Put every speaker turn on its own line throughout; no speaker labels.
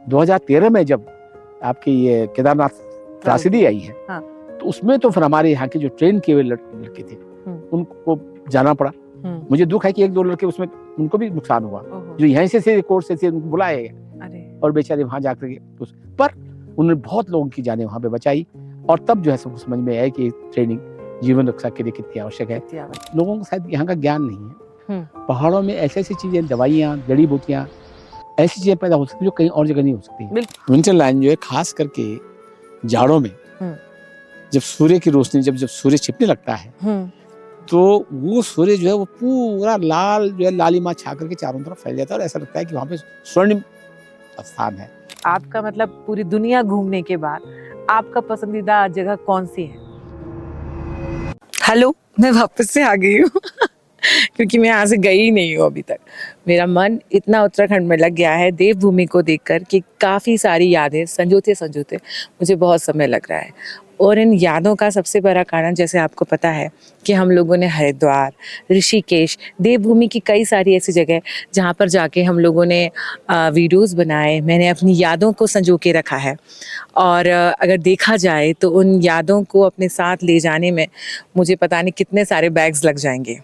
2013 में जब आपकी ये केदारनाथ त्रासदी आई है,
हाँ।
तो उसमें तो फिर हमारे यहाँ के जो ट्रेन किए हुए लड़के थे उनको जाना पड़ा। मुझे दुख है कि 1-2 लड़के उसमें उनको भी नुकसान हुआ, जो यहीं से कोर्स से उनको बुलाए गए और बेचारे वहां जाकर के पर उन्होंने बहुत लोगों की जाने वहां पे बचाई। और तब जो है सबको समझ में आया कि ट्रेनिंग जीवन रक्षा के लिए कितनी आवश्यक है। लोगों को शायद यहाँ का ज्ञान नहीं है। पहाड़ों में ऐसी ऐसी चीजें, दवाइयाँ, जड़ी बूटियाँ, ऐसी चीजें पैदा हो सकती जो कहीं और जगह नहीं हो सकती। विंटर लाइन जो है खास करके जाड़ों में जब सूर्य की रोशनी जब सूर्य छिपने लगता है तो वो सूर्य जो है वो पूरा लाल जो है लालिमा छा करके चारों तरफ फैल जाता है और ऐसा लगता है कि वहाँ पे स्वर्णिम स्थान है।
आपका मतलब पूरी दुनिया घूमने के बाद आपका पसंदीदा जगह कौन सी है? हेलो, मैं वापस से आ गई हूँ क्योंकि मैं यहाँ से गई नहीं हूँ अभी तक। मेरा मन इतना उत्तराखंड में लग गया है देवभूमि को देखकर कि काफ़ी सारी यादें संजोते संजोते मुझे बहुत समय लग रहा है। और इन यादों का सबसे बड़ा कारण, जैसे आपको पता है कि हम लोगों ने हरिद्वार, ऋषिकेश, देवभूमि की कई सारी ऐसी जगह जहाँ पर जाके हम लोगों ने वीडियोस बनाए, मैंने अपनी यादों को संजो के रखा है। और अगर देखा जाए तो उन यादों को अपने साथ ले जाने में मुझे पता नहीं कितने सारे बैग्स लग जाएंगे।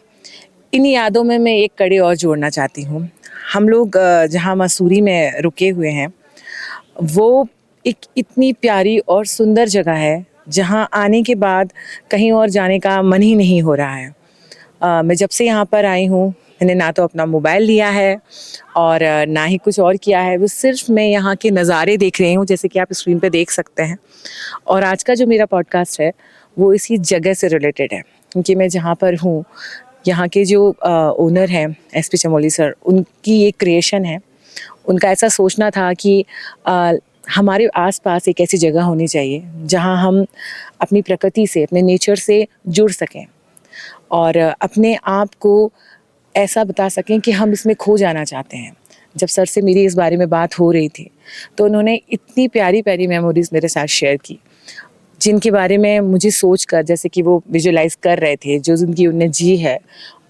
इन यादों में मैं एक कड़ी और जोड़ना चाहती हूँ। हम लोग जहाँ मसूरी में रुके हुए हैं वो एक इतनी प्यारी और सुंदर जगह है जहाँ आने के बाद कहीं और जाने का मन ही नहीं हो रहा है। मैं जब से यहाँ पर आई हूँ मैंने ना तो अपना मोबाइल लिया है और ना ही कुछ और किया है, वो सिर्फ मैं यहाँ के नज़ारे देख रही हूँ जैसे कि आप स्क्रीन पे देख सकते हैं। और आज का जो मेरा पॉडकास्ट है वो इसी जगह से रिलेटेड है क्योंकि मैं जहाँ पर हूँ यहाँ के जो ओनर हैं एसपी चमोली सर, उनकी एक क्रिएशन है। उनका ऐसा सोचना था कि हमारे आसपास एक ऐसी जगह होनी चाहिए जहाँ हम अपनी प्रकृति से, अपने नेचर से जुड़ सकें और अपने आप को ऐसा बता सकें कि हम इसमें खो जाना चाहते हैं। जब सर से मेरी इस बारे में बात हो रही थी तो उन्होंने इतनी प्यारी प्यारी मेमोरीज मेरे साथ शेयर की जिनके बारे में मुझे सोचकर जैसे कि वो विजुलाइज कर रहे थे जो ज़िंदगी उन्हें जी है।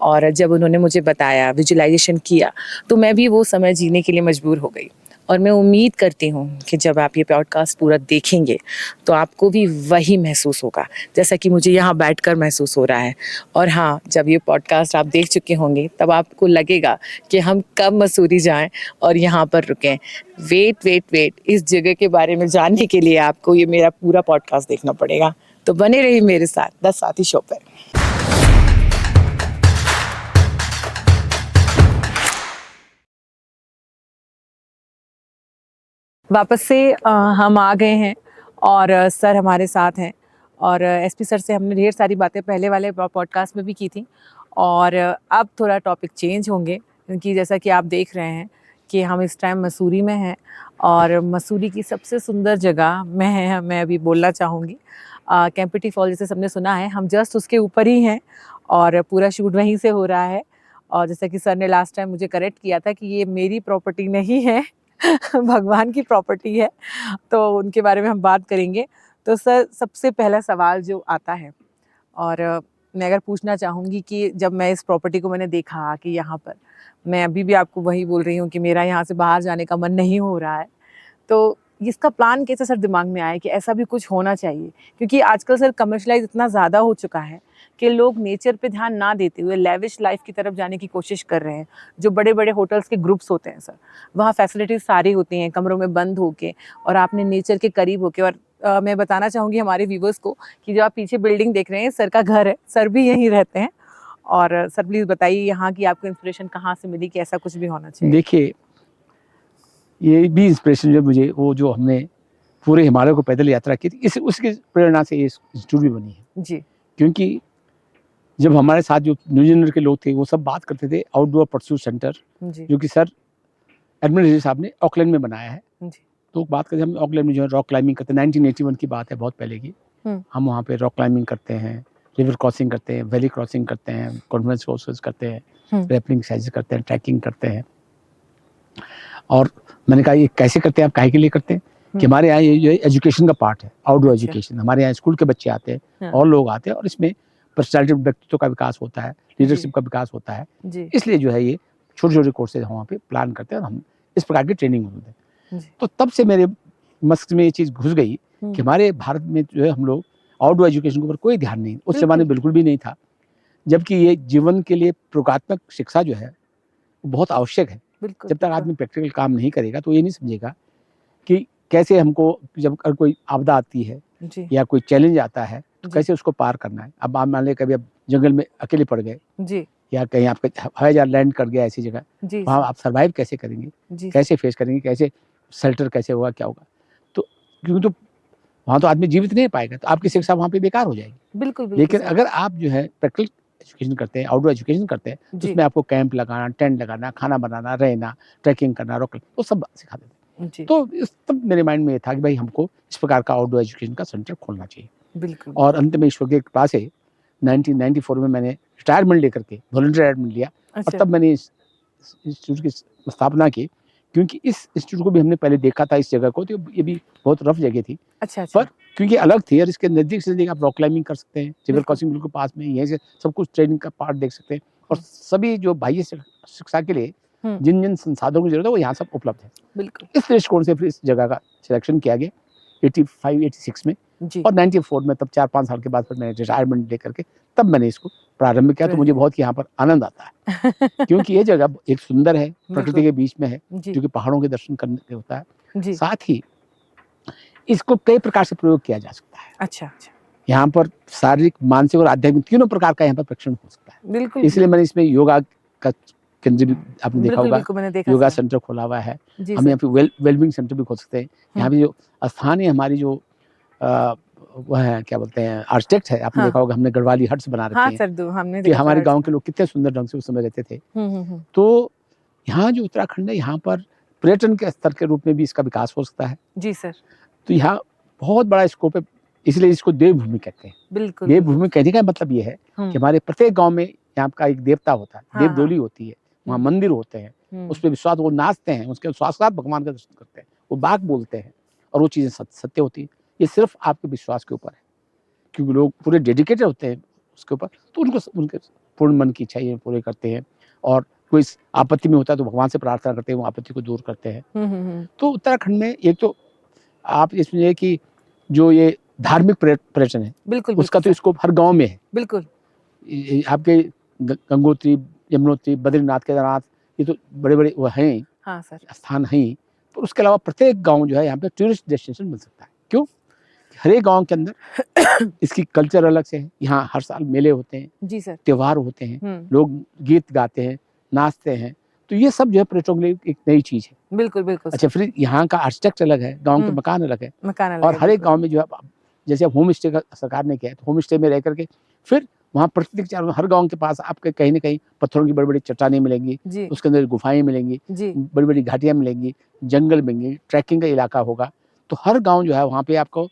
और जब उन्होंने मुझे बताया, विजुलाइजेशन किया, तो मैं भी वो समय जीने के लिए मजबूर हो गई। और मैं उम्मीद करती हूँ कि जब आप ये पॉडकास्ट पूरा देखेंगे तो आपको भी वही महसूस होगा जैसा कि मुझे यहाँ बैठकर महसूस हो रहा है। और हाँ, जब ये पॉडकास्ट आप देख चुके होंगे तब आपको लगेगा कि हम कब मसूरी जाएं और यहाँ पर रुकें। वेट, इस जगह के बारे में जानने के लिए आपको ये मेरा पूरा पॉडकास्ट देखना पड़ेगा। तो बने रहिए मेरे साथ द साथी शो पर। वापस से हम आ गए हैं और सर हमारे साथ हैं और एसपी सर से हमने ढेर सारी बातें पहले वाले पॉडकास्ट में भी की थी और अब थोड़ा टॉपिक चेंज होंगे क्योंकि जैसा कि आप देख रहे हैं कि हम इस टाइम मसूरी में हैं और मसूरी की सबसे सुंदर जगह मैं अभी बोलना चाहूँगी कैंपटी फॉल। जैसे सबने सुना है हम जस्ट उसके ऊपर ही हैं और पूरा शूट वहीं से हो रहा है। और जैसा कि सर ने लास्ट टाइम मुझे करेक्ट किया था कि ये मेरी प्रॉपर्टी नहीं है भगवान की प्रॉपर्टी है, तो उनके बारे में हम बात करेंगे। तो सर सबसे पहला सवाल जो आता है और मैं अगर पूछना चाहूँगी कि जब मैं इस प्रॉपर्टी को मैंने देखा कि यहाँ पर, मैं अभी भी आपको वही बोल रही हूँ कि मेरा यहाँ से बाहर जाने का मन नहीं हो रहा है, तो इसका प्लान कैसे सर दिमाग में आया कि ऐसा भी कुछ होना चाहिए? क्योंकि आजकल सर कमर्शलाइज इतना ज़्यादा हो चुका है कि लोग नेचर पे ध्यान ना देते हुए लेविश लाइफ की तरफ जाने की कोशिश कर रहे हैं। जो बड़े बड़े होटल्स के ग्रुप्स होते हैं सर, वहाँ फैसिलिटीज़ सारी होती हैं कमरों में बंद होके और आपने नेचर के करीब होके। और मैं बताना चाहूँगी हमारे व्यूवर्स को कि जो आप पीछे बिल्डिंग देख रहे हैं सर का घर है, सर भी यहीं रहते हैं। और सर प्लीज़ बताइए यहाँ की आपको इंस्पिरेशन कहाँ से मिली कि ऐसा कुछ भी होना चाहिए?
देखिए, ये भी इंस्पिरेशन जो मुझे वो जो हमने पूरे हिमालय को पैदल यात्रा की थी उसकी प्रेरणा से ये इंस्टीट्यूट भी बनी है
जी।
क्योंकि जब हमारे साथ जो न्यू जेंडर के लोग थे वो सब बात करते थे आउटडोर परस्यूट सेंटर जो कि सर एडमिनिस्ट्रेटर साहब ने ऑकलैंड में बनाया है जी। तो बात करते हम ऑकलैंड में जो है रॉक क्लाइंबिंग करते हैं। 1981 की बात है, बहुत पहले की। हम वहाँ पे रॉक क्लाइंबिंग करते हैं, रिवर क्रॉसिंग करते हैं, वैली क्रॉसिंग करते हैं, कॉन्फ्रेंस कोर्सेज करते हैं, रैपलिंग एक्सरसाइज करते हैं, ट्रैकिंग करते हैं। और मैंने कहा ये कैसे करते हैं, आप काहे के लिए करते हैं? कि हमारे यहाँ ये जो है एजुकेशन का पार्ट है, आउटडोर एजुकेशन। हमारे यहाँ स्कूल के बच्चे आते हैं और लोग आते हैं और इसमें पर्सनैलिटी व्यक्तित्व का विकास होता है, लीडरशिप का विकास होता है। इसलिए जो है ये छोटे छोटे कोर्सेज हम वहाँ पे प्लान करते हैं और हम इस प्रकार की ट्रेनिंग होते हैं। तो तब से मेरे मस्तिष्क में ये चीज घुस गई कि हमारे भारत में जो है हम लोग आउटडोर एजुकेशन के ऊपर कोई ध्यान नहीं, उस जमाने में बिल्कुल भी नहीं था, जबकि ये जीवन के लिए प्रयोगात्मक शिक्षा जो है वो बहुत आवश्यक है। जब तक आदमी प्रैक्टिकल काम नहीं करेगा तो ये नहीं समझेगा कि कैसे हमको जब कोई आपदा आती है या कोई चैलेंज आता है तो कैसे उसको पार करना है। अब आप मान लें कभी आप जंगल में अकेले पड़ गए या कहीं आपका हवाई जहाज लैंड कर गया ऐसी जगह, वहाँ आप सर्वाइव कैसे करेंगे, कैसे फेस करेंगे, कैसे शेल्टर कैसे होगा, क्या होगा। तो क्योंकि तो वहाँ तो आदमी जीवित नहीं पाएगा, तो आपकी शिक्षा वहाँ पे बेकार हो जाएगी।
बिल्कुल।
लेकिन अगर आप जो है प्रैक्टिकल एजुकेशन करते हैं, आउटडोर एजुकेशन करते हैं, उसमें आपको कैंप लगाना, टेंट लगाना, खाना बनाना, रहना, ट्रैकिंग करना, रॉक वो सब सिखा देते हैं। तो तब मेरे माइंड में ये था कि भाई हमको इस प्रकार का आउटडोर एजुकेशन का सेंटर खोलना चाहिए।
बिल्कुल।
और अंत में ईश्वर के कृपा से 1994 में मैंने रिटायरमेंट लेकर के वॉलंटियर रिटायरमेंट लिया। और तब मैंने इस इंस्टीट्यूट की स्थापना की, क्योंकि इस इंस्टीट्यूट को भी हमने पहले देखा था इस जगह को, तो ये भी बहुत रफ जगह थी। पर क्योंकि अलग थी और इसके नजदीक से नजदीक आप रॉक क्लाइंबिंग कर सकते हैं, जिगर क्रॉसिंग बिल्कुल पास में, यहीं से सब कुछ ट्रेनिंग का पार्ट देख सकते हैं। और सभी जो बाह्य शिक्षा के लिए जिन जिन संसाधनों की जरूरत है वो यहाँ सब उपलब्ध है। बिल्कुल। इस दृष्टिकोण से फिर इस जगह का सिलेक्शन किया गया 85-86 में और 94 में, तब 4-5 साल के बाद फिर मैंने रिटायरमेंट लेकर के तब मैंने इसको प्रारंभ किया। तो मुझे बहुत यहाँ पर आनंद आता है क्योंकि ये जगह एक सुंदर है, प्रकृति के बीच में है, जो कि पहाड़ों के दर्शन करने के होता है। साथ ही इसको कई प्रकार से प्रयोग किया जा सकता है। अच्छा। यहाँ पर शारीरिक, मानसिक और आध्यात्मिक तीनों प्रकार का यहाँ पर प्रशिक्षण हो सकता है। बिल्कुल। इसलिए मैंने इसमें योगा का केंद्र भी आपने देखा होगा, योगा सेंटर खोला हुआ है। हम यहाँ पे वेलबिंग सेंटर भी खोल सकते हैं। यहाँ पे जो स्थानीय हमारी जो वह है, क्या बोलते हैं, आर्किटेक्ट है, आपने देखा होगा, हमने गढ़वाली हट्स बना रखे हैं कि हमारे गांव के लोग कितने सुंदर ढंग से उस समय रहते थे। तो यहाँ जो उत्तराखंड है, यहाँ पर पर्यटन के स्तर के रूप में भी इसका विकास हो सकता है। जी सर। तो यहाँ बहुत बड़ा स्कोप है, इसलिए इसको देवभूमि कहते हैं। बिल्कुल। देवभूमि कहने का मतलब ये है कि हमारे प्रत्येक गाँव में यहाँ का एक देवता होता है, देवडोली होती है, वहाँ मंदिर होते हैं, उस पर विश्वास, वो नाचते हैं, उसके साथ भगवान का दर्शन करते हैं, वो बात बोलते हैं और वो चीजें सत्य होती है। ये सिर्फ आपके विश्वास के ऊपर है, क्योंकि लोग पूरे डेडिकेटेड होते हैं उसके ऊपर, तो उनके पूर्ण मन की इच्छाएं पूरे करते हैं। और कोई आपत्ति में होता है तो भगवान से प्रार्थना करते हैं, वो आपत्ति को दूर करते हैं। तो उत्तराखंड में एक तो आप ये सुनिए कि जो ये धार्मिक पर्यटन है, बिल्कुल, उसका तो स्कोप हर गाँव में है। बिल्कुल। आपके गंगोत्री, यमुनोत्री, बद्रीनाथ, केदारनाथ, ये तो बड़े बड़े वो हैं, हाँ सर, स्थान हैं। तो उसके अलावा प्रत्येक गांव जो है यहाँ पे टूरिस्ट डेस्टिनेशन बन सकता है। क्यों? हर एक गांव के अंदर इसकी कल्चर अलग से है। यहाँ हर साल मेले होते हैं, जी सर, त्योहार होते हैं, लोग गीत गाते हैं, नाचते हैं। तो ये सब जो है पर्यटकों के लिए एक नई चीज है। बिल्कुल बिल्कुल। अच्छा, फिर यहाँ का आर्किटेक्ट अलग है, गाँव के मकान अलग है, और हर एक गाँव में जो है, जैसे होम स्टे का सरकार ने किया है, तो होम स्टे में रह करके फिर वहाँ प्रकृति के चारों, हर गांव के पास आपके कहीं न कहीं पत्थरों की बड़ी बड़ी चट्टानें मिलेंगी, उसके अंदर गुफाएं मिलेंगी, बड़ी बड़ी घाटियां मिलेंगी, जंगल मिलेंगे, ट्रैकिंग का इलाका होगा। तो हर गांव जो है वहाँ पे आपको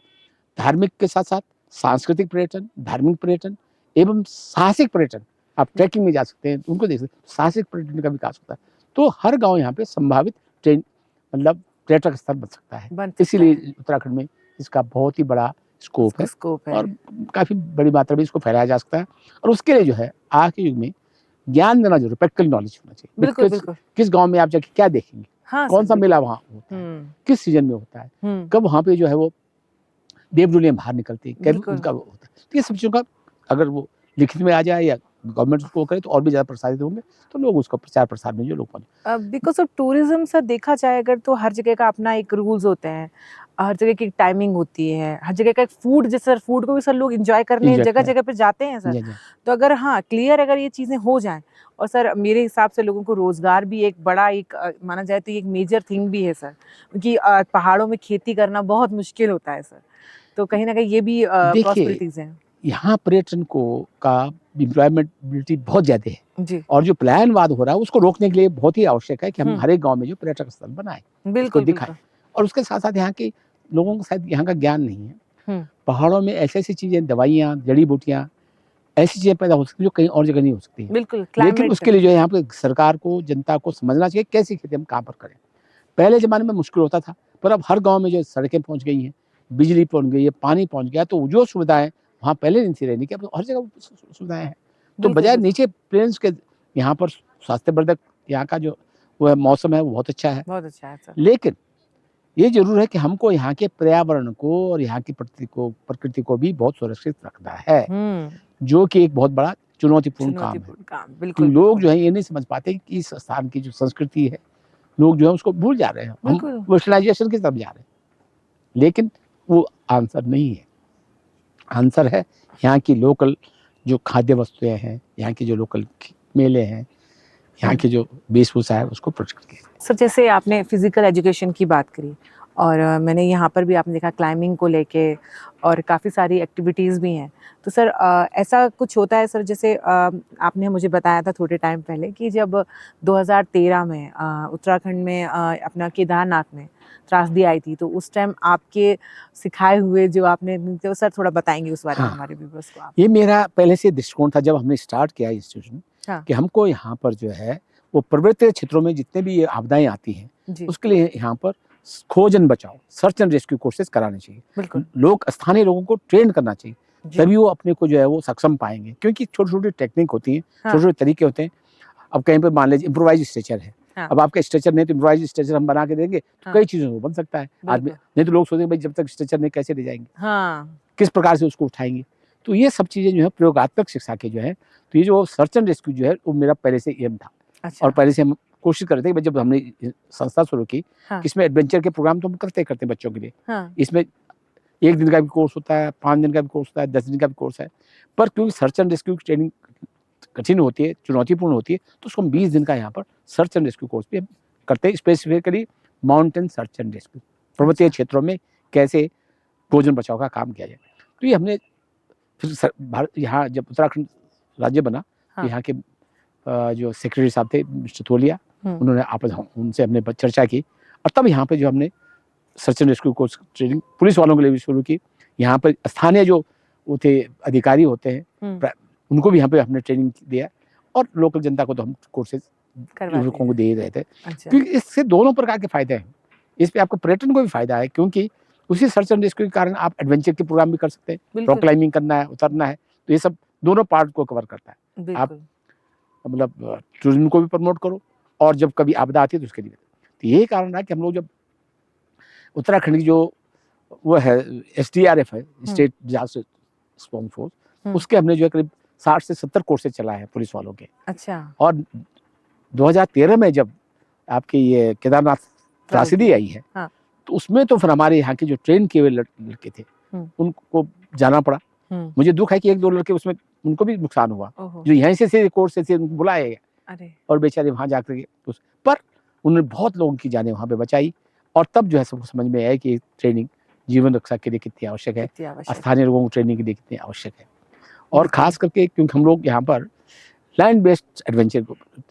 धार्मिक के साथ साथ सांस्कृतिक पर्यटन, धार्मिक पर्यटन एवं साहसिक पर्यटन, आप ट्रैकिंग में जा सकते हैं, उनको देख सकते हैं, साहसिक पर्यटन का विकास होता है। तो हर गाँव यहाँ पे संभावित मतलब पर्यटक स्थल बन सकता है। इसीलिए उत्तराखंड में इसका बहुत ही बड़ा स्कोप है और काफी बड़ी मात्रा में इसको फैलाया जा सकता है। और उसके लिए जो है आज के युग में ज्ञान देना जरूरी, प्रैक्टिकल नॉलेज होना चाहिए। बिल्कुल, बिल्कुल। किस गांव में आप जाके क्या देखेंगे, हाँ, कौन सा मेला वहाँ होता है, किस सीजन में होता है, कब वहाँ पे जो है वो देवडोलियां बाहर निकलती है, कैसे उनका होता है। तो ये सब चीजों का अगर वो लिखित में आ जाए या गवर्नमेंट उसको करे तो और भी ज्यादा प्रसारित होंगे, तो लोग उसका प्रचार प्रसार में जो लोग पहुंचे।
बिकॉज ऑफ टूरिज्म सर देखा जाए अगर, तो हर जगह का अपना एक रूल्स होते हैं, हर जगह की टाइमिंग होती है, हर जगह का एक फूड, जैसे सर फूड को भी सर लोग एंजॉय करने जगह जगह पे जाते हैं सर। तो अगर हाँ क्लियर अगर ये चीजें हो जाएं, और सर मेरे हिसाब से लोगों को रोजगार भी एक बड़ा एक माना जाए तो एक मेजर थिंग भी है सर, क्योंकि पहाड़ों में खेती करना बहुत मुश्किल होता है सर। तो कहीं ना कहीं ये भी पॉसिबिलिटीज हैं।
यहाँ पर्यटन को का एम्प्लॉयमेंटबिलिटी बहुत ज्यादा है जी। और जो पलायनवाद हो रहा है उसको रोकने के लिए बहुत ही आवश्यक है कि हम हर एक गांव में जो पर्यटक स्थल बनाए, बिल्कुल दिखाएं। और उसके साथ साथ यहाँ के लोगों को शायद यहाँ का ज्ञान नहीं है। पहाड़ों में ऐसी ऐसी चीजें, दवाइयाँ, जड़ी बूटियाँ, ऐसी चीजें पैदा हो सकती है जो कहीं और जगह नहीं हो सकती। बिल्कुल। लेकिन उसके लिए जो है यहाँ पे सरकार को, जनता को समझना चाहिए कैसी खेती हम कहाँ पर करें। पहले जमाने में मुश्किल होता था, पर अब हर गाँव में जो सड़कें पहुँच गई हैं, बिजली पहुँच गई है, पानी पहुँच गया, तो जो सुविधाएं वहाँ पहले नहीं थी रहने की, अब हर जगह सुविधाएं हैं। तो बजाय नीचे प्लेन्स के यहाँ पर स्वास्थ्यवर्धक यहाँ का जो वो है मौसम है वो बहुत अच्छा है, बहुत अच्छा है सर। लेकिन ये जरूर है कि हमको यहाँ के पर्यावरण को और यहाँ की प्रकृति को भी बहुत सुरक्षित रखना है, जो कि एक बहुत बड़ा चुनौतीपूर्ण काम है।
बिल्कुल
लोग जो है ये नहीं समझ पाते कि इस स्थान की जो संस्कृति है, लोग जो है उसको भूल जा रहे हैं, हम वेस्टर्नाइजेशन की तरफ जा रहे हैं। लेकिन वो आंसर नहीं है। आंसर है यहाँ की लोकल जो खाद्य वस्तुएं हैं, यहाँ के जो लोकल मेले हैं, यहाँ की जो वेशभूषा है उसको प्रोटेक्ट किया।
सर जैसे आपने फिजिकल एजुकेशन की बात करी और मैंने यहाँ पर भी आपने देखा क्लाइंबिंग को लेके और काफ़ी सारी एक्टिविटीज़ भी हैं, तो सर ऐसा कुछ होता है सर, जैसे आपने मुझे बताया था थोड़े टाइम पहले कि जब 2013 में उत्तराखंड में अपना केदारनाथ में त्रासदी आई थी, तो उस टाइम आपके सिखाए हुए जो आपने, तो सर थोड़ा बताएंगे उस बारे में हमारे व्यूअर्स को आप?
ये मेरा पहले से दृष्टिकोण था जब हमने स्टार्ट किया इंस्टीट्यूशन, कि हमको यहाँ पर जो है वो पर्वतीय क्षेत्रों में जितने भी ये आपदाएं आती हैं उसके लिए यहाँ पर खोज एंड बचाओ, सर्च एंड रेस्क्यू कोर्सेज कराने चाहिए। लोग स्थानीय लोगों को ट्रेन करना चाहिए, तभी वो अपने को जो है वो सक्षम पाएंगे, क्योंकि छोटी छोटी टेक्निक होती है, छोटे छोटे तरीके होते हैं। अब कहीं पर मान लीजिए इम्प्रोवाइज स्ट्रेचर है, अब आपका स्ट्रेचर नहीं तो इम्प्रोवाइज स्ट्रेचर हम बना के देंगे तो कई चीजों में बन सकता है आदमी, नहीं तो लोग सोचेंगे भाई जब तक स्ट्रेचर नहीं कैसे ले जाएंगे, किस प्रकार से उसको उठाएंगे। तो ये सब चीजें जो है प्रयोगात्मक शिक्षा के जो है, तो ये जो सर्च एंड रेस्क्यू जो है वो मेरा पहले से एम था। और पहले से हम कोशिश कर रहे थे कि जब हमने संस्था शुरू की, इसमें एडवेंचर के प्रोग्राम तो हम करते बच्चों के लिए। इसमें 1 दिन का भी कोर्स होता है, 5 दिन का भी कोर्स होता है, 10 दिन का भी कोर्स है, पर क्योंकि सर्च एंड रेस्क्यू की ट्रेनिंग कठिन होती है, चुनौतीपूर्ण होती है, तो उसको हम 20 दिन का यहाँ पर सर्च एंड रेस्क्यू कोर्स भी करते हैं, specifically mountain search and rescue, पर्वतीय क्षेत्रों में कैसे भोजन बचाव का काम किया जाए। तो ये हमने फिर यहाँ जब उत्तराखंड राज्य बना, यहाँ के जो सेक्रेटरी साहब थे मिस्टर तोलिया, उन्होंने आपस उनसे हमने चर्चा की और तब यहाँ पे जो हमने search and rescue course training police वालों के लिए भी शुरू की। यहाँ पर स्थानीय जो वो थे अधिकारी होते हैं उनको भी यहाँ पे हमने ट्रेनिंग दिया और लोकल जनता को तो हम कोर्सेज लोगों को दे ही रहे थे। क्योंकि इससे दोनों प्रकार के फायदे हैं, इस पे आपको पर्यटन को भी फायदा है, क्योंकि उसी सर्च एंड रेस्क्यू के कारण आप एडवेंचर के प्रोग्राम भी कर सकते हैं, रॉक क्लाइंबिंग करना है, उतरना है, तो ये सब दोनों पार्ट को कवर करता है। आप मतलब टूरिज्म को भी प्रमोट करो और जब कभी आपदा आती है तो उसके लिए। तो यही कारण है कि हम लोग जब उत्तराखंड की जो वो है SDRF है, स्टेट डिजास्टर रिस्पॉन्स फोर्स, उसके हमने जो है करीब 60 से 70 कोर्सेज चलाए हैं पुलिस वालों के। अच्छा। और 2013 में जब आपकी ये केदारनाथ त्रासदी आई है, तो उसमें तो फिर हमारे यहाँ के जो ट्रेन किए हुए लड़के थे उनको जाना पड़ा। मुझे दुख है कि 1-2 लड़के उसमें उनको भी नुकसान हुआ, जो यहीं से कोर्स से उनको बुलाया गया और बेचारे वहां जाकर के पर उन्होंने बहुत लोगों की जाने वहां पे बचाई। और तब जो है सबको समझ में आया कि ट्रेनिंग जीवन रक्षा के लिए कितनी आवश्यक है, स्थानीय लोगों को ट्रेनिंग के लिए कितनी आवश्यक है। और खास करके क्योंकि हम लोग यहाँ पर land based adventure,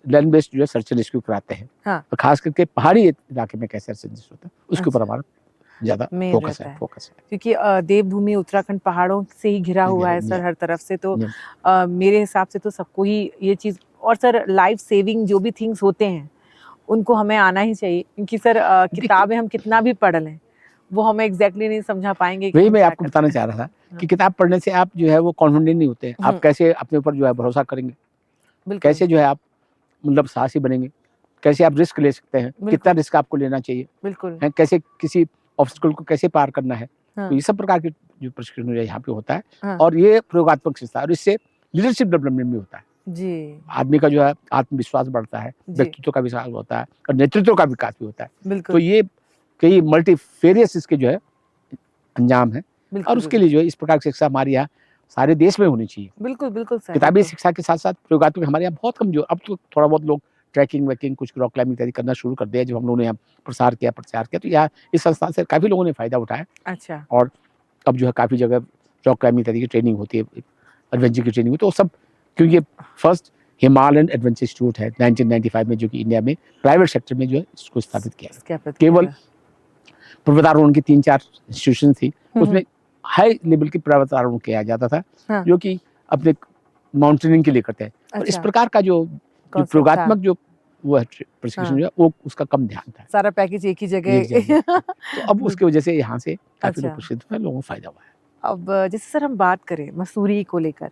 land based जो है सर्च एंड रेस्क्यू कराते हैं, और खास करके पहाड़ी इलाके में कैसे सर्च एंड रेस्क्यू होता है उसके ऊपर हमारा ज्यादा फोकस है।
क्योंकि देवभूमि उत्तराखंड पहाड़ों से ही घिरा हुआ है सर हर तरफ से, तो मेरे हिसाब से तो सबको ही ये चीज, और सर लाइफ सेविंग जो भी थिंग्स होते हैं उनको हमें आना ही चाहिए, क्योंकि सर किताबें हम कितना भी पढ़ लें वो हमें एग्जैक्टली नहीं समझा पाएंगे।
वही मैं आपको बताना चाह रहा था कि किताब पढ़ने से आप जो है वो कॉन्फिडेंट नहीं होते, आप कैसे अपने ऊपर जो है भरोसा करेंगे, कैसे जो है आप मतलब साहसी बनेंगे, कैसे आप रिस्क ले सकते हैं, कितना रिस्क आपको लेना चाहिए, बिल्कुल है, कैसे किसी ऑब्स्टिकल को कैसे पार करना है। तो ये सब प्रकार के जो प्रशिक्षण यहाँ पे होता है और ये प्रयोगात्मक शिक्षा, और इससे लीडरशिप डेवलपमेंट भी होता है जी। आदमी का जो है आत्मविश्वास बढ़ता है, व्यक्तित्व का विकास होता है और नेतृत्व का विकास भी होता है। तो ये कई मल्टीफेरियस इसके जो है अंजाम है, और उसके लिए जो है इस प्रकार की शिक्षा हमारे यहाँ सारे देश में होनी चाहिए। बिल्कुल बिल्कुल सर। किताबी शिक्षा के साथ साथ प्रयोगात्मक हमारे यहाँ बहुत कमजोर, अब तो थोड़ा बहुत लोग ट्रैकिंग वैकिंग कुछ रॉक क्लाइंबिंग इत्यादि करना शुरू कर दिया, जब हम लोगों ने यहाँ प्रचार किया तो यहाँ इस संस्थान से काफी लोगों ने फायदा उठाया। अच्छा। और अब जो है काफी जगह रॉक क्लाइंबिंग इत्यादि की ट्रेनिंग होती है, एडवेंचर की ट्रेनिंग होती है, तो सब क्योंकि फर्स्ट हिमालयन एडवेंचर इंस्टीट्यूट है 1995 में, जो कि इंडिया में प्राइवेट सेक्टर में जो है इसको स्थापित किया। केवल पर्वतारोहण की 3-4 इंस्टीट्यूशन थी, उसमें हाई लेवल की पर्वतारोहण किया जाता था, जो कि अपने माउंटेनिंग के लिए करते हैं। और इस प्रकार का जो प्रयोगात्मक जो वो है प्रशिक्षण जो है वो उसका कम ध्यान था, सारा पैकेज एक ही जगह। तो अब उसकी वजह से यहाँ से काफी लोग प्रसिद्ध हुए, लोगों को फायदा हुआ है। अब जैसे सर हम बात करें मसूरी को लेकर,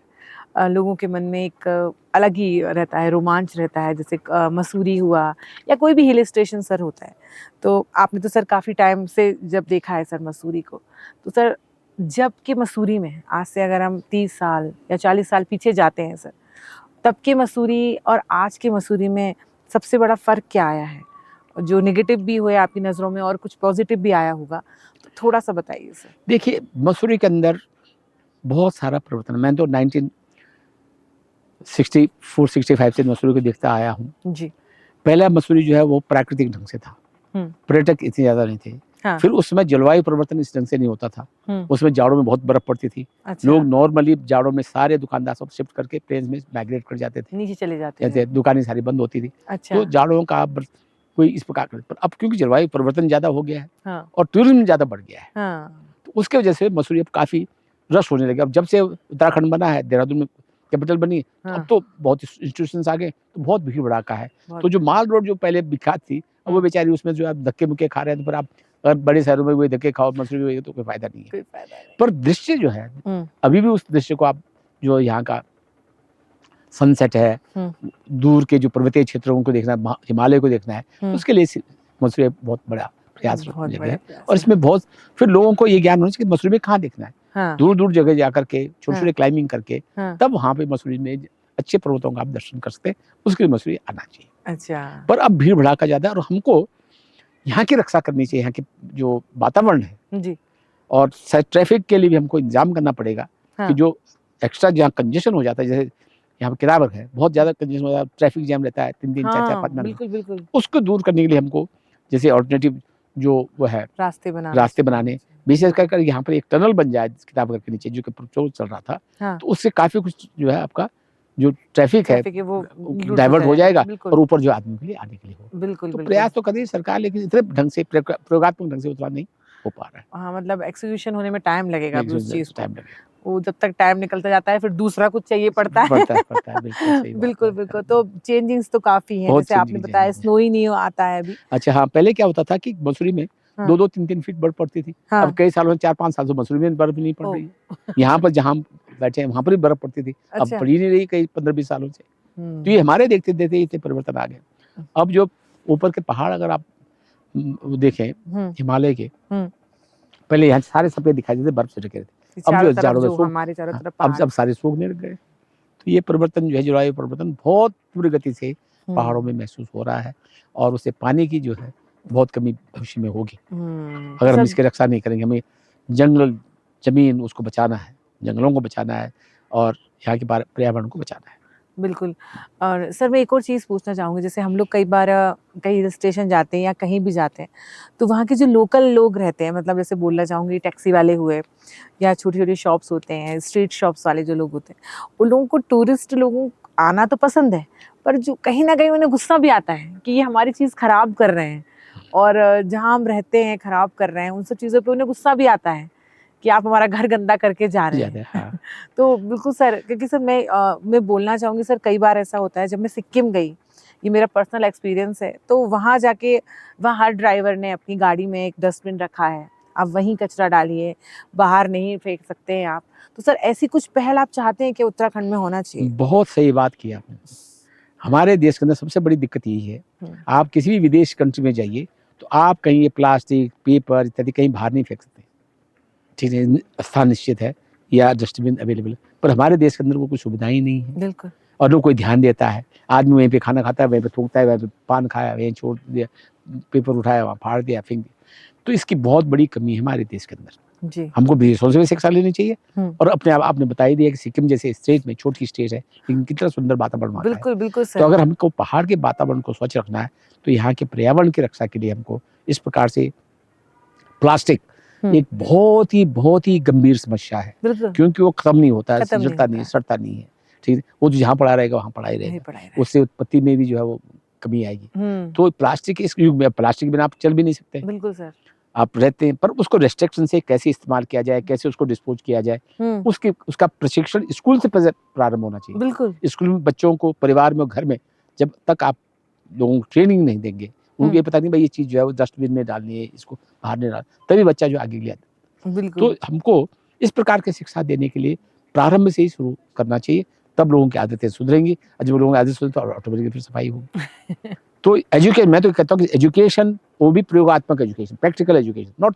लोगों के मन में एक अलग ही रहता है, रोमांच रहता है, जैसे मसूरी हुआ या कोई भी हिल स्टेशन सर होता है। तो आपने तो सर काफ़ी टाइम से जब देखा है सर मसूरी को, तो सर जब के मसूरी में आज से अगर हम 30 साल या 40 साल पीछे जाते हैं सर, तब के मसूरी और आज के मसूरी में सबसे बड़ा फ़र्क क्या आया है? जो नेगेटिव भी हुए आपकी नज़रों में और कुछ पॉजिटिव भी आया होगा, तो थोड़ा-सा बताइए सर।
देखिए, मसूरी के अंदर बहुत सारा परिवर्तन, मैं तो 1964-65 से मसूरी को देखता आया हूँ।
जी।
पहला मसूरी जो है वो प्राकृतिक ढंग से था, पर्यटक इतने ज़्यादा नहीं थे।
हाँ।
फिर उस समय जलवायु परिवर्तन इस ढंग से नहीं होता था। उसमें जाड़ों में बहुत बर्फ पड़ती थी।
अच्छा।
लोग नॉर्मली जाड़ों में सारे दुकानदार सब शिफ्ट करके प्लेन्स में माइग्रेट कर जाते थे,
नीचे चले जाते थे।
दुकानें सारी बंद होती थी।
अच्छा।
तो जाड़ों का कोई इस प्रकार का, पर अब क्योंकि जलवायु परिवर्तन ज़्यादा हो गया है,
हाँ।
और टूरिज्म ज़्यादा बढ़ गया है,
हाँ।
तो उसके वजह से मसूरी अब काफ़ी रश होने लगे। अब जब से उत्तराखंड बना है, देहरादून में कैपिटल बनी,
हाँ।
तो अब तो बहुत इंस्टीट्यूशंस आ गए, तो बहुत भीड़ भड़ाका है। तो जो माल रोड जो पहले विख्यात थी, अब वो बेचारी उसमें जो आप धक्के-मुक्के खा रहे हैं, तो फिर आप अगर बड़े शहरों में वही धक्के खाओ, मसूरी में, तो कोई फायदा नहीं है।
कोई फायदा नहीं।
पर दृश्य जो है, अभी भी उस दृश्य को आप, जो यहाँ का सनसेट है, दूर के जो पर्वतीय क्षेत्रों को देखना है, हिमालय को देखना है, उसके लिए मसूरी बहुत बड़ा प्रयास जगह है। और इसमें बहुत, फिर लोगों को ये ज्ञान होना चाहिए कि मसूरी में कहाँ देखना है।
हाँ।
दूर दूर जगह जाकर के छोटे-छोटे क्लाइंबिंग करके, तब वहाँ पे मसूरी में अच्छे पर्वतों का आप दर्शन कर सकते हैं, उसके लिए मसूरी आना चाहिए।
अच्छा।
पर अब भीड़ भड़ाका ज़्यादा है, और हमको यहाँ की रक्षा करनी चाहिए, यहाँ के जो वातावरण है
जी।
और ट्रैफिक के लिए भी हमको इंतजाम करना पड़ेगा।
हाँ।
कि जो एक्स्ट्रा जहाँ कंजेशन हो जाता है, जैसे यहाँ पे किनारत है, बहुत ज़्यादा कंजेशन हो जाता है, ट्रैफिक जैम रहता है 3-3 4-4 5 मिनट,
बिल्कुल, बिल्कुल।
उसको दूर करने के लिए हमको जैसे अल्टरनेटिव जो वो है रास्ते बनाने, विशेष कर यहाँ पर एक टनल बन जाए किताबगर के नीचे, जो कि पेट्रोल चल रहा था।
हाँ।
तो उससे काफ़ी कुछ जो है आपका जो ट्रैफिक है
वो
डाइवर्ट हो जाएगा, और ऊपर जो आदमी के लिए आने के लिए हो।
बिल्कुल,
तो प्रयास तो कर रही है सरकार, लेकिन इतने ढंग से प्रयोगात्मक ढंग से उतना नहीं हो पा रहा है।
हाँ, मतलब एक्जीक्यूशन होने में टाइम लगेगा अभी उस चीज़ को।
टाइम लगेगा।
वो जब तक टाइम निकलता जाता है, फिर दूसरा कुछ चाहिए पड़ता है।
बिल्कुल सही बात
बिल्कुल,
है।
बिल्कुल। तो चेंजिंग्स तो काफ़ी हैं, जैसे आपने बताया स्नो ही नहीं आता है अभी।
अच्छा, हाँ, पहले क्या होता था कि मसूरी में 2-2 3-3 फीट बर्फ पड़ती थी। अब कई सालों में 4-5 साल से मसूरी में बर्फ नहीं पड़ रही है। यहाँ पर जहाँ हम बैठे हैं, वहाँ पर भी बर्फ पड़ती थी। अब पड़ी नहीं रही कई 15-20 सालों से। तो ये हमारे देखते-देखते इतने परिवर्तन आ गए। अब जो ऊपर के पहाड़ अगर आप देखें, हिमालय के, पहले यहाँ सारे सफेद दिखाई देते, बर्फ से ढके रहते। अब जो जाड़ों में
हमारे चारों तरफ
अब सारे सूखने लग गए। तो ये परिवर्तन जो है, जलवायु परिवर्तन बहुत तीव्र गति से पहाड़ों में महसूस हो रहा है, और उससे पानी की जो है बहुत कमी भविष्य में होगी अगर हम इसकी रक्षा नहीं करेंगे। हमें जंगल जमीन उसको बचाना है, जंगलों को बचाना है, और यहाँ के पर्यावरण को बचाना है।
बिल्कुल। और सर मैं एक और चीज़ पूछना चाहूँगी, जैसे हम लोग कई बार कहीं हिल स्टेशन जाते हैं या कहीं भी जाते हैं, तो वहाँ के जो लोकल लोग रहते हैं, मतलब जैसे बोलना चाहूँगी टैक्सी वाले हुए या छोटी-छोटी शॉप्स होते हैं, स्ट्रीट शॉप्स वाले जो लोग होते हैं, उन लोगों को टूरिस्ट लोगों आना तो पसंद है, पर जो कहीं न कहीं उन्हें गुस्सा भी आता है कि ये हमारी चीज़ खराब कर रहे हैं, और जहाँ हम रहते हैं खराब कर रहे हैं, उन सब चीज़ों पे उन्हें गुस्सा भी आता है कि आप हमारा घर गंदा करके जा रहे हैं।
हाँ।
तो बिल्कुल सर, क्योंकि सर मैं बोलना चाहूँगी सर, कई बार ऐसा होता है, जब मैं सिक्किम गई, ये मेरा पर्सनल एक्सपीरियंस है, तो वहाँ जाके वहाँ हर ड्राइवर ने अपनी गाड़ी में एक डस्टबिन रखा है, आप वहीं कचरा डालिए, बाहर नहीं फेंक सकते हैं आप। तो सर ऐसी कुछ पहल आप चाहते हैं कि उत्तराखंड में होना चाहिए?
बहुत सही बात की आपने। हमारे देश के अंदर सबसे बड़ी दिक्कत यही है, आप किसी भी विदेश कंट्री में जाइए, तो आप कहीं ये प्लास्टिक, पेपर इत्यादि कहीं बाहर नहीं फेंक सकते। ठीक है, स्थान निश्चित है या डस्टबिन अवेलेबल, पर हमारे देश के अंदर वो कुछ सुविधा ही नहीं है।
बिल्कुल।
और लोग कोई ध्यान देता है, आदमी वहीं पे खाना खाता है, वहीं पे थूकता है, वहीं पे पान खाया, वहीं छोड़ दिया, पेपर उठाया, वहाँ फाड़ दिया, फेंक दिया। तो इसकी बहुत बड़ी कमी है हमारे देश के अंदर।
जी।
हमको विदेशों से भी शिक्षा लेनी चाहिए, और अपने आप आपने बता ही दिया कि सिक्किम जैसे स्टेट में, छोटी स्टेट है, लेकिन कितना सुंदर वातावरण वहाँ का है।
बिल्कुल, बिल्कुल सर।
तो अगर हमको पहाड़ के वातावरण को स्वच्छ रखना है, तो यहाँ के पर्यावरण की रक्षा के लिए हमको इस प्रकार से प्लास्टिक एक बहुत ही गंभीर समस्या है, क्योंकि वो खत्म नहीं होता है, सड़ता नहीं है। ठीक है, वो जहाँ पड़ा रहेगा वहाँ पड़ा ही रहेगा, उससे उत्पत्ति में भी जो है वो कमी आएगी। तो प्लास्टिक इस युग में, प्लास्टिक के बिना आप चल भी नहीं सकते।
बिल्कुल सर।
आप रहते हैं, पर उसको रेस्ट्रिक्शन से कैसे इस्तेमाल किया जाए, कैसे उसको डिस्पोज किया जाए, उसका प्रशिक्षण स्कूल से प्रारंभ होना चाहिए।
बिल्कुल।
स्कूल में बच्चों को, परिवार में, घर में, जब तक आप लोगों को ट्रेनिंग नहीं देंगे, उनको ये पता नहीं भाई ये चीज़ जो है वो डस्टबिन में डालनी है, इसको बाहर नहीं डालना, तभी बच्चा जो आगे ले आता है। तो हमको इस प्रकार की शिक्षा देने के लिए प्रारंभ से ही शुरू करना चाहिए, तब लोगों की आदतें सुधरेंगी, और जब लोगों की आदतें सुधरेंगी तो ऑटोमेटिकली फिर सफाई होगी। तो एजुकेशन, मैं तो कहता हूँ कि एजुकेशन वो भी प्रयोगात्मक एजुकेशन, प्रैक्टिकल एजुकेशन, नॉट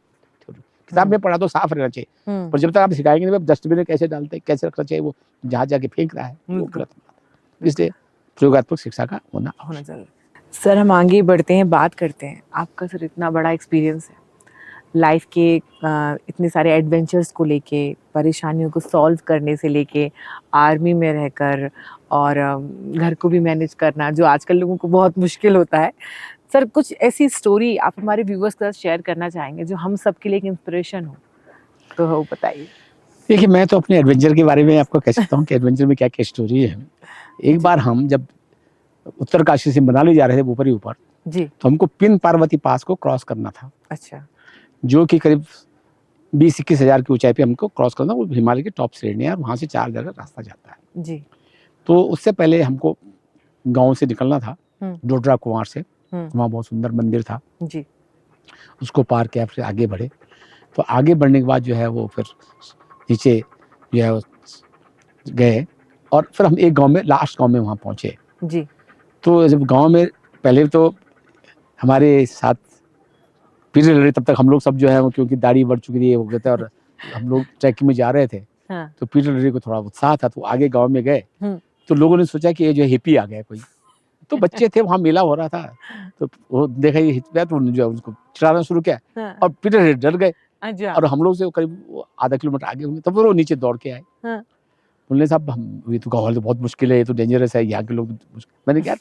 किताब में पढ़ा तो साफ रहना चाहिए, पर जब तक आप सिखाएंगे नहीं डस्टबिन में कैसे डालते, कैसे रखना चाहिए, वो जहाँ जाके फेंक रहा है वो गलत बात है। इसलिए प्रयोगात्मक शिक्षा का होना
चाहिए। सर हम आगे बढ़ते हैं, बात करते हैं, आपका सर इतना बड़ा एक्सपीरियंस है लाइफ के इतने सारे एडवेंचर्स को लेके, परेशानियों को सॉल्व करने से लेके, आर्मी में रहकर और घर को भी मैनेज करना जो आजकल लोगों को बहुत मुश्किल होता है। सर कुछ ऐसी स्टोरी आप हमारे व्यूवर्स के साथ शेयर करना चाहेंगे जो हम सब के लिए एक इंस्पिरेशन हो, तो वो बताइए।
देखिए, मैं तो अपने एडवेंचर के बारे में आपको कह सकता हूँ कि एडवेंचर में क्या क्या स्टोरी है। एक बार हम जब उत्तरकाशी से मनाली जा रहे थे ऊपर ही ऊपर
जी,
तो हमको पिन पार्वती पास को क्रॉस करना था।
अच्छा।
जो कि करीब 20-21 हज़ार की ऊंचाई पे हमको क्रॉस करना, वो हिमालय की टॉप श्रेणी है और वहाँ से 4 जगह रास्ता जाता है
जी।
तो उससे पहले हमको गांव से निकलना था, डोडरा कुंवार से, वहाँ बहुत सुंदर मंदिर था
जी,
उसको पार किया, फिर आगे बढ़े। तो आगे बढ़ने के बाद जो है वो फिर नीचे जो है गए और फिर हम एक गांव में, लास्ट गांव में वहाँ पहुँचे
जी।
तो जब गांव में पहले तो हमारे साथ पीछे लड़े, तब तक हम लोग सब जो है वो क्योंकि दाढ़ी बढ़ चुकी थी, वो कहते और हम लोग ट्रैकिंग में जा रहे थे,
हाँ।
तो पीटर लड़े को थोड़ा उत्साह था, तो आगे गांव में गए तो लोगों ने सोचा कि ये जो हिप्पी आ गया कोई, तो बच्चे थे, वहाँ मेला हो रहा था, तो वो देखा ये हिप्पी है, तो जो है उसको चिढ़ाना शुरू किया और पीटर डर गए और हम लोग से करीब आधा किलोमीटर आगे होंगे, तब वो नीचे दौड़ के आए। बोलने साहब हम ये तो गाँव तो बहुत मुश्किल है, ये तो डेंजरस है, यहाँ के लोग। मैंने कहा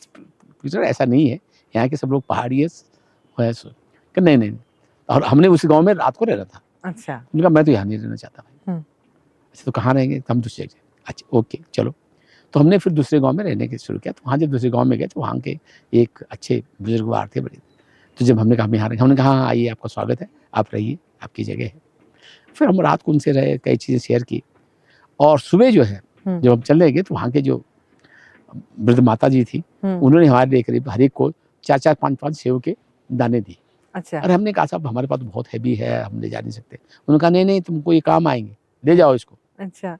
पीटर ऐसा नहीं है, यहाँ के सब लोग पहाड़ी है। नहीं नहीं, और हमने उस गांव में रात को रहना था।
अच्छा।
उन्होंने कहा मैं तो यहाँ नहीं रहना चाहता भाई। अच्छा तो कहाँ रहेंगे? हम दूसरे जगह। अच्छा ओके चलो, तो हमने फिर दूसरे गांव में रहने के शुरू किया। तो वहाँ जब दूसरे गांव में गए तो वहाँ के एक अच्छे बुजुर्गवार थे बड़े, तो जब हमने कहा हम यहाँ रहेंगे, हमने कहा हाँ आइए आपका स्वागत है, आप रहिए, आपकी जगह है। फिर हम रात को उनसे रहे, कई चीज़ें शेयर की और सुबह जो है जब हम चले गए तो वहाँ के जो वृद्ध माता जी थी उन्होंने हमारे लिए करीब हर एक को 4-4, 5-5 सेव के दाने दिए।
अच्छा।
और हमने कहा साहब हमारे पास तो बहुत हैवी है, हम ले जा नहीं सकते। उन्होंने कहा नहीं नहीं तुमको ये काम आएंगे, ले जाओ इसको।
अच्छा।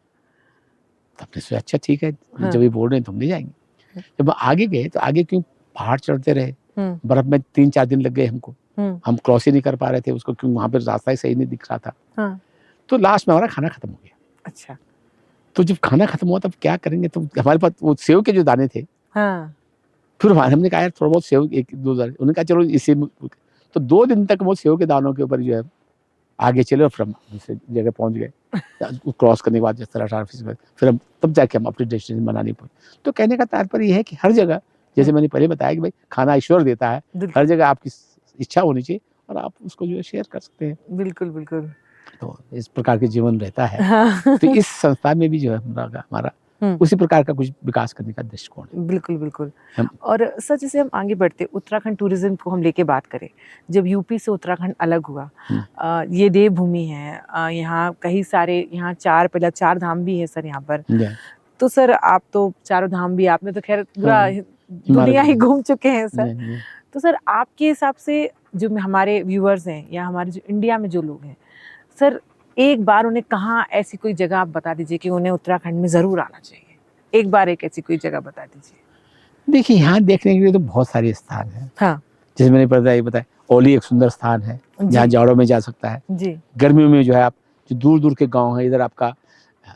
तो हमने सोचा अच्छा ठीक है, जब ये बोल रहे हैं तो हम ले जाएंगे। जब आगे गए तो आगे क्यों पहाड़ चढ़ते रहे, बर्फ में 3-4 दिन लग गए हमको, हम क्रॉस ही नहीं कर पा रहे थे उसको, क्यों वहाँ पर रास्ता ही सही नहीं दिख रहा था। तो लास्ट में हमारा खाना खत्म हो गया।
अच्छा।
तो जब खाना खत्म हुआ तब क्या करेंगे, तो हमारे पास वो सेव के जो दाने थे, फिर हमने कहा यार थोड़ा बहुत सेव 1-2 दाने, उन्होंने कहा चलो इसी, तो 2 दिन तक वो सेव के दानों के ऊपर जो है आगे चले और फिर हम दूसरी जगह पहुंच गए। क्रॉस करने के बाद जिस तरह 18 फीसद फिर हम तब जाके हम अपने डेस्टिनेशन मनाली पहुंचे। तो कहने का तात्पर्य यह है कि हर जगह, जैसे मैंने पहले बताया कि भाई खाना ईश्वर देता है, हर जगह आपकी इच्छा होनी चाहिए और आप उसको जो है शेयर कर सकते हैं।
बिल्कुल बिल्कुल।
तो इस प्रकार के जीवन रहता है। तो इस संस्था में भी जो है हमारा उसी प्रकार का कुछ विकास करने का दृष्टिकोण है।
बिल्कुल बिल्कुल। और सर जैसे हम आगे बढ़ते, उत्तराखंड टूरिज्म को हम लेके बात करें, जब यूपी से उत्तराखंड अलग हुआ, ये देवभूमि है, यहाँ कई सारे, यहाँ 4 धाम भी है सर यहाँ पर। तो सर आप तो 4 धाम भी, आपने तो खैर पूरा दुनिया ही घूम चुके हैं सर। तो सर आपके हिसाब से जो हमारे व्यूअर्स हैं या हमारे जो इंडिया में जो लोग हैं सर, एक बार उन्हें कहाँ ऐसी कोई जगह आप बता दीजिए कि उन्हें उत्तराखंड में जरूर आना चाहिए, एक बार एक ऐसी कोई जगह बता दीजिए।
देखिए यहाँ देखने के लिए तो बहुत सारे स्थान हैं।
हाँ।
जैसे मैंने बताया ओली एक सुंदर स्थान है जहाँ जाड़ों में जा सकता है जी। गर्मियों में जो है आप जो दूर दूर के गांव है, इधर आपका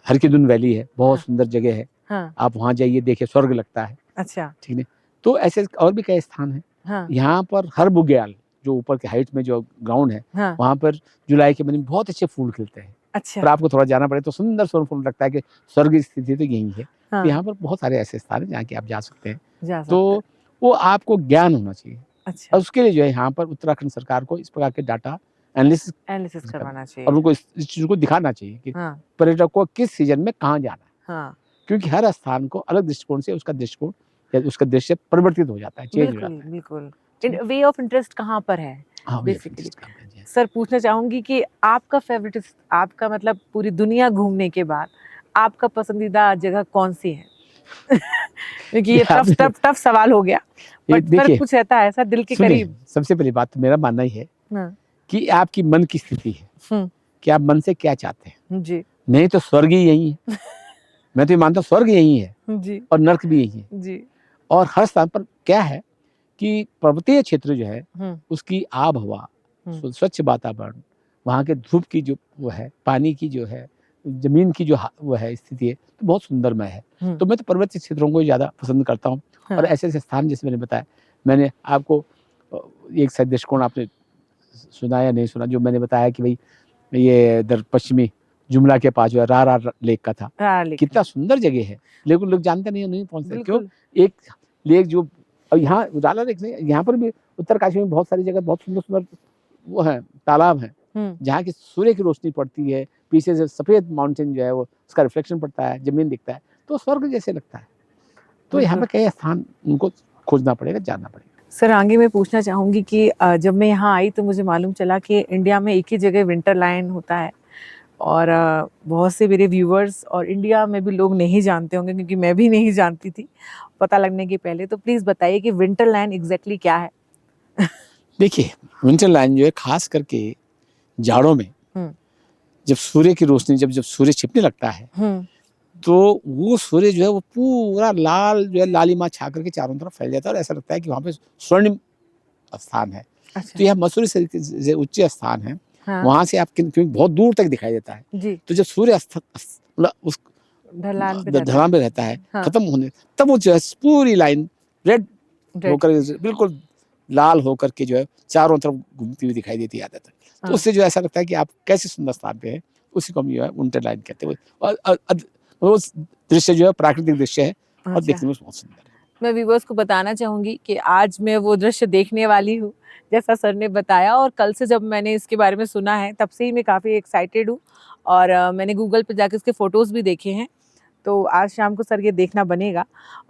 हरकिदुन वैली है, बहुत सुंदर जगह है। हाँ। आप वहाँ जाइए, देखिए स्वर्ग लगता है।
अच्छा
ठीक है। तो ऐसे और भी कई स्थान है। हाँ। यहाँ पर हर बुग्याल जो ऊपर के हाइट में जो ग्राउंड है, हाँ। वहाँ पर जुलाई के महीने में बहुत अच्छे फूल खिलते हैं। अच्छा। पर आपको थोड़ा जाना पड़े तो सुंदर फूल लगता है कि स्वर्ग की स्थिति तो यही है। हाँ। तो यहाँ पर बहुत सारे ऐसे स्थान है जहाँ की आप जा सकते हैं। तो वो आपको ज्ञान होना चाहिए। अच्छा। और उसके लिए जो है यहाँ पर उत्तराखंड सरकार को इस प्रकार के डाटा एनालिसिस करवाना चाहिए और उनको इस चीज को दिखाना चाहिए कि हाँ। पर्यटक को किस सीजन में कहाँ जाना है। हाँ। क्योंकि हर स्थान को अलग दृष्टिकोण से उसका दृष्टिकोण या उसका दृश्य परिवर्तित हो जाता है, चेंज हो जाता है।
बिल्कुल। वे ऑफ इंटरेस्ट कहाँ पर है बेसिकली। सर पूछना चाहूंगी कि आपका फेवरेट, आपका मतलब पूरी दुनिया घूमने के बाद आपका पसंदीदा जगह कौन सी है? क्योंकि ये टफ सवाल हो गया, बट पर कुछ रहता है ऐसा दिल के करीब।
सबसे पहली बात तो मेरा मानना ही है कि आपकी मन की स्थिति है कि आप मन से क्या चाहते हैं जी। नहीं तो स्वर्ग ही यही है। मैं तो ये मानता हूँ स्वर्ग यही है
जी
और नर्क भी यही है।
जी।
और हर स्थान पर क्या है कि पर्वतीय क्षेत्र जो है उसकी आब हवा, स्वच्छ वातावरण, वहाँ के धूप की जो वो है, पानी की जो है, जमीन की जो वो है स्थिति है, तो बहुत सुंदरमय है। तो मैं तो पर्वतीय क्षेत्रों को ज़्यादा पसंद करता हूँ। और ऐसे ऐसे स्थान जैसे मैंने बताया, मैंने आपको एक शायद दृष्टिकोण आपने सुना या नहीं सुना, जो मैंने बताया कि भाई ये इधर पश्चिमी जुमला के पास जो है रारा लेक का था, कितना सुंदर जगह है, लेकिन लोग जानते नहीं पहुंचते। क्यों? एक लेक जो यहाँ रारा लेक नहीं, यहाँ पर भी उत्तरकाशी में बहुत सारी जगह बहुत सुंदर सुंदर वो है, तालाब है जहाँ की सूर्य की रोशनी पड़ती है, पीछे से सफेद माउंटेन जो है वो उसका रिफ्लेक्शन पड़ता है, जमीन दिखता है, तो स्वर्ग जैसे लगता है। तो यहाँ पे कई स्थान उनको खोजना पड़ेगा, जानना पड़ेगा।
सर आगे मैं पूछना चाहूँगी कि जब मैं यहाँ आई तो मुझे मालूम चला कि इंडिया में एक ही जगह विंटरलैंड होता है, और बहुत से मेरे व्यूअर्स और इंडिया में भी लोग नहीं जानते होंगे, क्योंकि मैं भी नहीं जानती थी पता लगने के पहले। तो प्लीज़ बताइए कि विंटरलैंड एग्जैक्टली क्या है?
देखिए, विंटरलैंड जो है खास करके जाड़ों में जब सूर्य की रोशनी जब सूर्य छिपने लगता है तो वो सूर्य जो है वो पूरा लाल जो है लालिमा छा करके चारों तरफ फैल जाता है और ऐसा लगता है कि वहाँ पे स्वर्णिम स्थान है। अच्छा। तो यह मसूरी से उच्च स्थान है। हाँ। वहाँ से आप क्योंकि बहुत दूर तक दिखाई देता है जी। तो जब सूर्य उस ढलान पे रहता है हाँ। खत्म होने, तब वो जो है पूरी लाइन रेड होकर बिल्कुल लाल होकर के जो है चारों तरफ घूमती हुई दिखाई देती है। तो उससे जो ऐसा लगता है कि आप कैसे सुंदर स्थान पे है, उसी को हम जो है विंटरलैंड कहते हैं। और वो दृश्य जो है प्राकृतिक दृश्य है और देखने में बहुत सुंदर है।
मैं व्यूअर्स को बताना चाहूंगी कि आज मैं वो दृश्य देखने वाली हूँ जैसा सर ने बताया, और कल से जब मैंने इसके बारे में सुना है तब से ही मैं काफ़ी एक्साइटेड हूँ, और मैंने गूगल पे जाकर इसके फ़ोटोज़ भी देखे हैं। तो आज शाम को सर ये देखना बनेगा।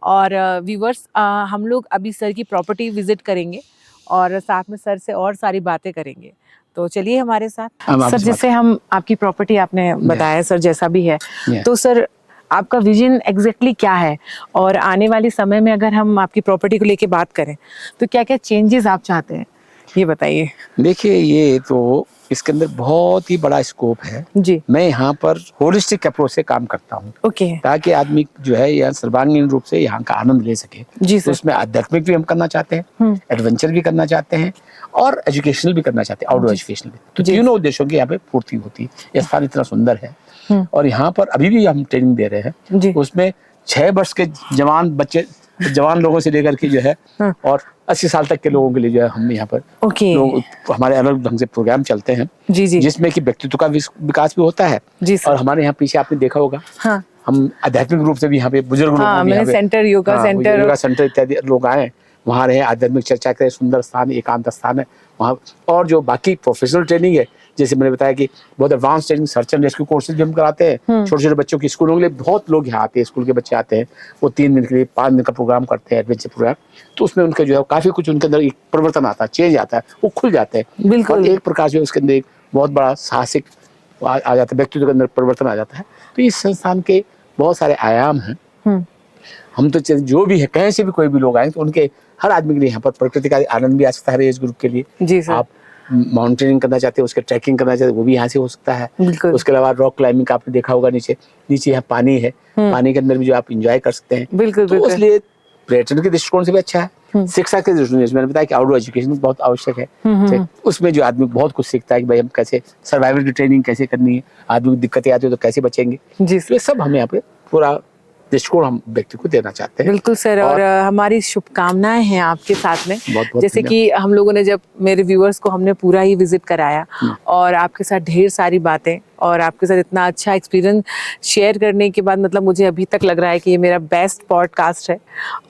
और व्यूअर्स हम लोग अभी सर की प्रॉपर्टी विजिट करेंगे और साथ में सर से और सारी बातें करेंगे। तो चलिए हमारे साथ। सर जैसे हम आपकी प्रॉपर्टी आपने बताया सर जैसा भी है, तो सर आपका विजन एग्जैक्टली क्या है, और आने वाले समय में अगर हम आपकी प्रॉपर्टी को लेके बात करें तो क्या क्या चेंजेस आप चाहते हैं, ये बताइए।
देखिए, ये तो इसके अंदर बहुत ही बड़ा स्कोप है जी। मैं यहाँ पर होलिस्टिक अप्रोच से काम करता हूँ
ओके।
ताकि आदमी जो है यह सर्वांगीण रूप से यहाँ का आनंद ले सके जी। तो उसमें आध्यात्मिक भी हम करना चाहते हैं, एडवेंचर भी करना चाहते हैं और एजुकेशनल भी करना चाहते हैं, आउटडोर एजुकेशनल भी। तो तीनों उद्देश्यों की यहाँ पे पूर्ति होती है। यह स्थान इतना सुंदर है और यहाँ पर अभी भी हम ट्रेनिंग दे रहे हैं। उसमें 6 वर्ष के जवान लोगों से लेकर के जो है और 80 साल तक के लोगों के लिए जो है हम यहाँ पर लोग हमारे अलग ढंग से प्रोग्राम चलते हैं जी। जिसमें कि व्यक्तित्व का विकास भी होता है जी। और हमारे यहाँ पीछे आपने देखा होगा हाँ। हम आध्यात्मिक रूप से भी यहाँ पे बुजुर्ग
योगा
सेंटर इत्यादि लोग आए, वहाँ रहे, आध्यात्मिक चर्चा करें, सुंदर स्थान, एकांत स्थान है वहाँ। और जो बाकी प्रोफेशनल ट्रेनिंग है, जैसे मैंने बताया कि बहुत advance training, search and rescue courses भी हम कराते हैं छोटे छोटे बच्चों की। स्कूलों के लिए बहुत लोग यहाँ आते हैं, स्कूल के बच्चे आते हैं, वो 3 दिन के लिए 5 दिन का प्रोग्राम करते हैं, एडवेंचर प्रोग्राम। तो उसमें उनका जो है काफी कुछ उनके अंदर एक परिवर्तन आता है, चेंज आता है, वो खुल जाते हैं। और एक प्रकार जो है उसके अंदर एक बहुत बड़ा साहसिक आ जाता है, व्यक्तित्व के अंदर परिवर्तन आ जाता है। तो इस संस्थान के बहुत सारे आयाम हैं। हम तो जो भी है, कहीं से भी कोई भी लोग आए तो उनके हर आदमी के लिए यहाँ पर प्रकृति का आनंद भी आ सकता है। एज ग्रुप के लिए जी सर। आप माउंटेनिंग करना चाहते हैं, उसके ट्रैकिंग करना चाहते हैं, वो भी यहाँ से हो सकता है। उसके अलावा रॉक क्लाइंबिंग का आपने देखा होगा, नीचे यहाँ पानी है, पानी के अंदर भी जो आप इंजॉय कर सकते हैं। तो इसलिए पर्यटन के दृष्टिकोण से भी अच्छा है। शिक्षा के दृष्टिकोण से मैंने बताया कि आउटडोर एजुकेशन बहुत आवश्यक है। उसमें जो आदमी बहुत कुछ सीखता है कि भाई हम कैसे सर्वाइवल की ट्रेनिंग कैसे करनी है, आदमी को दिक्कतें आती है तो कैसे बचेंगे। तो ये सब हमें यहाँ पे पूरा दृष्टिकोण हम व्यक्ति को देना चाहते हैं।
बिल्कुल सर, और हमारी शुभकामनाएं हैं आपके साथ में। बहुत जैसे कि हम लोगों ने जब मेरे व्यूअर्स को हमने पूरा ही विजिट कराया और आपके साथ ढेर सारी बातें और आपके साथ इतना अच्छा एक्सपीरियंस शेयर करने के बाद मतलब मुझे अभी तक लग रहा है कि ये मेरा बेस्ट पॉडकास्ट है।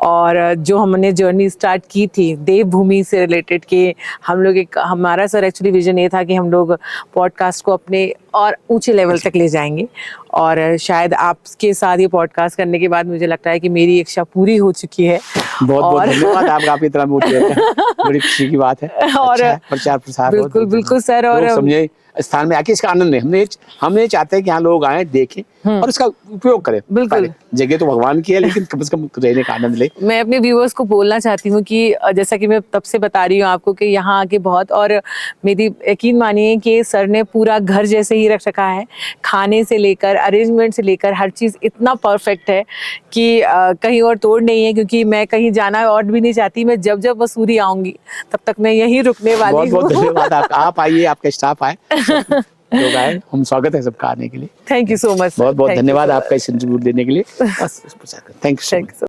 और जो हमने जर्नी स्टार्ट की थी देवभूमि से रिलेटेड कि हम लोग हमारा सर एक्चुअली विजन ये था कि हम लोग पॉडकास्ट को अपने और ऊंचे लेवल तक ले जाएंगे, और शायद आपके साथ ये पॉडकास्ट करने के बाद मुझे लगता है कि मेरी इच्छा पूरी हो चुकी है।
बहुत धन्यवाद आपका, आप इतना बड़ी खुशी की बात है। और प्रचार प्रसार
बिल्कुल सर, और
समझे स्थान में आके इसका आनंद लें। हम ये चाहते हैं कि यहाँ लोग आए, देखें और इसका उपयोग करें।
बिल्कुल।
जगह तो भगवान की है, लेकिन कम से कम रहने का आनंद ले।
मैं अपने व्यूअर्स को बोलना चाहती हूँ कि जैसा कि मैं तब से बता रही हूँ आपको कि यहाँ आके बहुत, और मेरी यकीन मानिए कि सर ने पूरा घर जैसे ही रख रखा है, खाने से लेकर अरेंजमेंट से लेकर हर चीज़ इतना परफेक्ट है कि कहीं और तोड़ नहीं है, क्योंकि मैं कहीं जाना और भी नहीं चाहती। मैं जब जब मसूरी आऊंगी तब तक मैं यहीं रुकने वाली हूँ।
बहुत बहुत धन्यवाद। आप आइए, आपका स्टाफ आए, लोग आए, हम स्वागत है सबका आने के लिए।
Thank you so much.
बहुत बहुत धन्यवाद आपका इस इंटरव्यू देने के लिए। Thank you so much.